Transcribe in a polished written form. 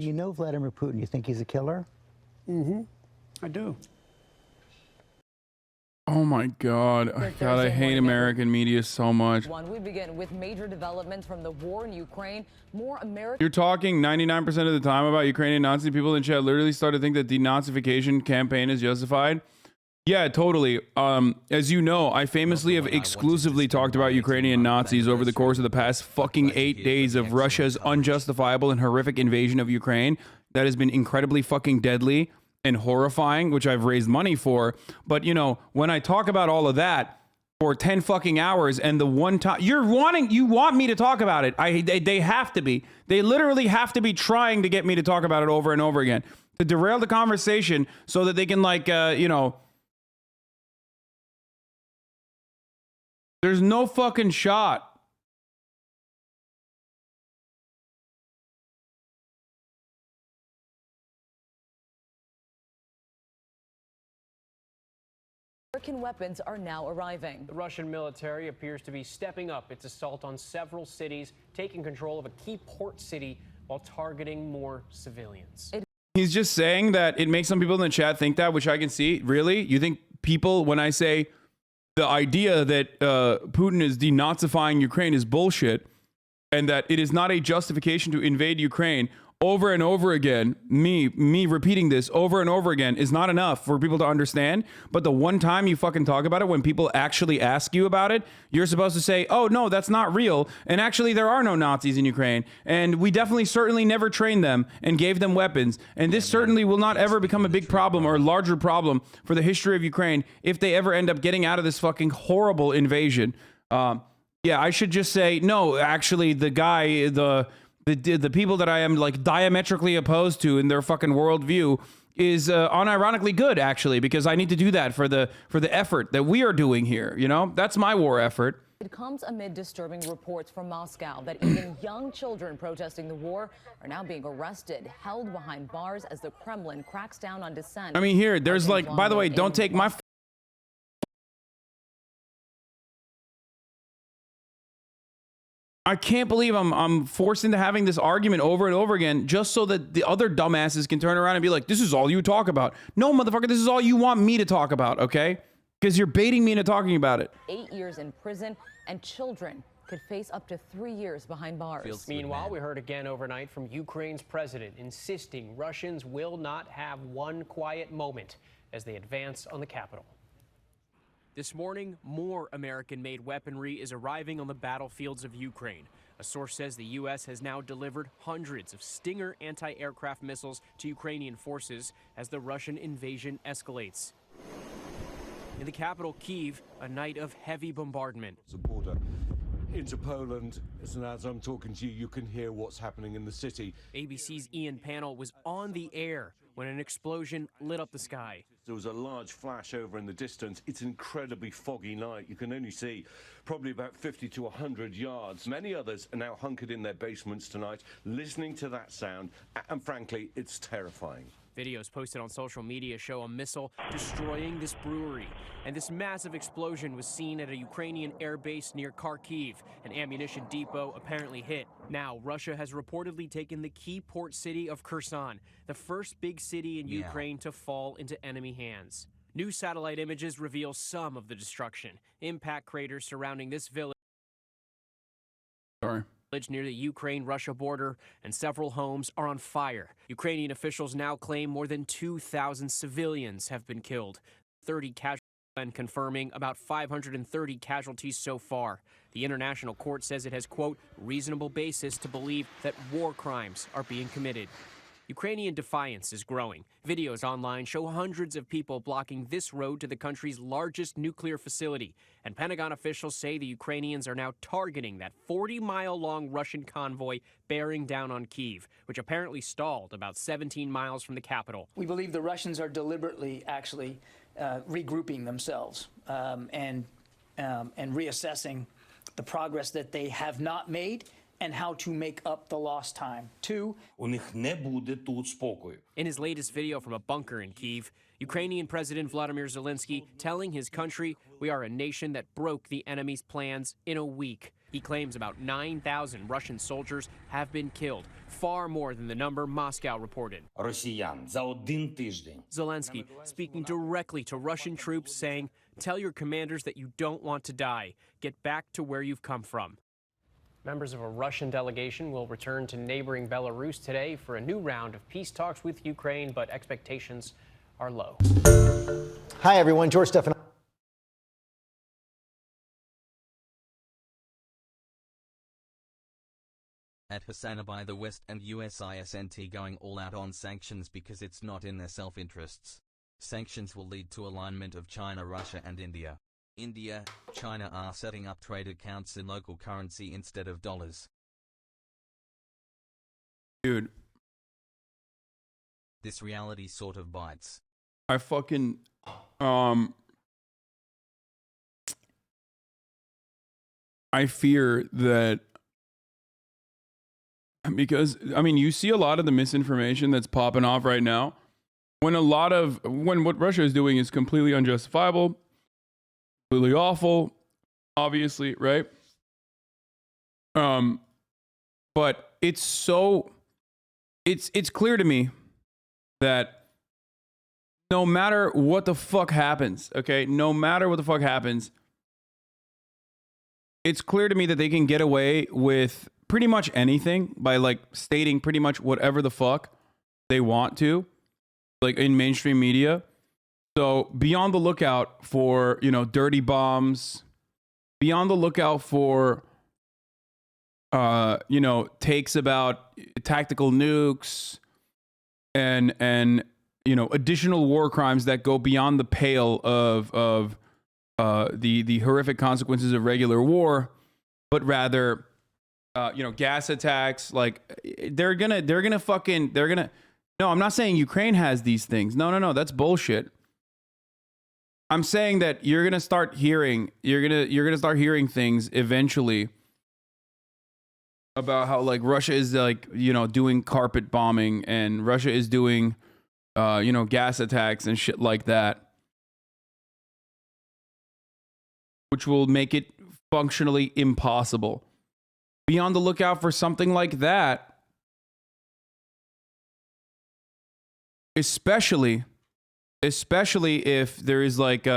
You know Vladimir Putin. You think he's a killer? Mm-hmm. I do. Oh my God. God, I hate American media so much. We begin with major developments from the war in Ukraine. More American. You're talking 99% of the time about Ukrainian Nazi. People in chat literally start to think that the denazification campaign is justified. Yeah, totally. As you know, I famously have exclusively talked about Ukrainian Nazis over the course of the past fucking 8 days of Russia's unjustifiable and horrific invasion of Ukraine. That has been incredibly fucking deadly and horrifying, which I've raised money for. But, you know, when I talk about all of that for 10 fucking hours and the one time you want me to talk about it. They have to be. They literally have to be trying to get me to talk about it over and over again to derail the conversation so that they can, like, you know, there's no fucking shot. American weapons are now arriving. The Russian military appears to be stepping up its assault on several cities, taking control of a key port city while targeting more civilians. He's just saying that it makes some people in the chat think that, which I can see. Really? You think people, when I say the idea that Putin is denazifying Ukraine is bullshit and that it is not a justification to invade Ukraine over and over again, me repeating this over and over again is not enough for people to understand. But the one time you fucking talk about it, when people actually ask you about it, you're supposed to say, oh, no, that's not real. And actually, there are no Nazis in Ukraine. And we certainly never trained them and gave them weapons. And this certainly will not ever become a big problem or a larger problem for the history of Ukraine if they ever end up getting out of this fucking horrible invasion. Yeah, I should just say, no, actually, the guy, the people that I am like diametrically opposed to in their fucking worldview is unironically good, actually, because I need to do that for the effort that we are doing here. You know, that's my war effort. It comes amid disturbing reports from Moscow that even young children protesting the war are now being arrested, held behind bars as the Kremlin cracks down on dissent. I mean, here, there's like, by the way, don't take my I can't believe I'm forced into having this argument over and over again just so that the other dumbasses can turn around and be like, this is all you talk about. No, motherfucker, this is all you want me to talk about, okay? Because you're baiting me into talking about it. 8 years in prison, and children could face up to 3 years behind bars. Meanwhile, we heard again overnight from Ukraine's president insisting Russians will not have one quiet moment as they advance on the capital. This morning, more American-made weaponry is arriving on the battlefields of Ukraine. A source says the U.S. has now delivered hundreds of Stinger anti-aircraft missiles to Ukrainian forces as the Russian invasion escalates. In the capital, Kyiv, a night of heavy bombardment. The border into Poland, and as I'm talking to you, you can hear what's happening in the city. ABC's Ian Pannell was on the air when an explosion lit up the sky. There was a large flash over in the distance. It's an incredibly foggy night. You can only see probably about 50 to 100 yards. Many others are now hunkered in their basements tonight, listening to that sound, and frankly, it's terrifying. Videos posted on social media show a missile destroying this brewery. And this massive explosion was seen at a Ukrainian air base near Kharkiv, an ammunition depot apparently hit. Now, Russia has reportedly taken the key port city of Kherson, the first big city in Ukraine to fall into enemy hands. New satellite images reveal some of the destruction. Impact craters surrounding this village near the Ukraine-Russia border, and several homes are on fire. Ukrainian officials now claim more than 2,000 civilians have been killed, 30 casualties, and confirming about 530 casualties so far. The International Court says it has, quote, reasonable basis to believe that war crimes are being committed. Ukrainian defiance is growing. Videos online show hundreds of people blocking this road to the country's largest nuclear facility. And Pentagon officials say the Ukrainians are now targeting that 40-mile-long Russian convoy bearing down on Kyiv, which apparently stalled about 17 miles from the capital. We believe the Russians are deliberately actually regrouping themselves and reassessing the progress that they have not made and how to make up the lost time. Two, in his latest video from a bunker in Kyiv, Ukrainian President Vladimir Zelensky telling his country, we are a nation that broke the enemy's plans in a week. He claims about 9,000 Russian soldiers have been killed, far more than the number Moscow reported. Росіян за один тиждень. Zelensky speaking directly to Russian troops, saying, "Tell your commanders that you don't want to die. Get back to where you've come from." Members of a Russian delegation will return to neighboring Belarus today for a new round of peace talks with Ukraine, but expectations are low. Hi, everyone. George Stephan. At Hasanabi, the West and USISNT going all out on sanctions because it's not in their self-interests. Sanctions will lead to alignment of China, Russia and India. India, China are setting up trade accounts in local currency instead of dollars. Dude, This reality sort of bites. I fucking I fear that, because I mean you see a lot of the misinformation that's popping off right now when what Russia is doing is completely unjustifiable, completely awful, obviously, right? But it's clear to me that no matter what the fuck happens, okay, no matter what the fuck happens, it's clear to me that they can get away with pretty much anything by like stating pretty much whatever the fuck they want to, like in mainstream media. So be on the lookout for, you know, dirty bombs. Be on the lookout for, you know, takes about tactical nukes and you know, additional war crimes that go beyond the pale of the horrific consequences of regular war, but rather, you know, gas attacks. Like they're gonna. No, I'm not saying Ukraine has these things. No, that's bullshit. I'm saying that you're gonna start hearing things eventually about how like Russia is like, you know, doing carpet bombing and Russia is doing, you know, gas attacks and shit like that, which will make it functionally impossible. Be on the lookout for something like that, especially if there is like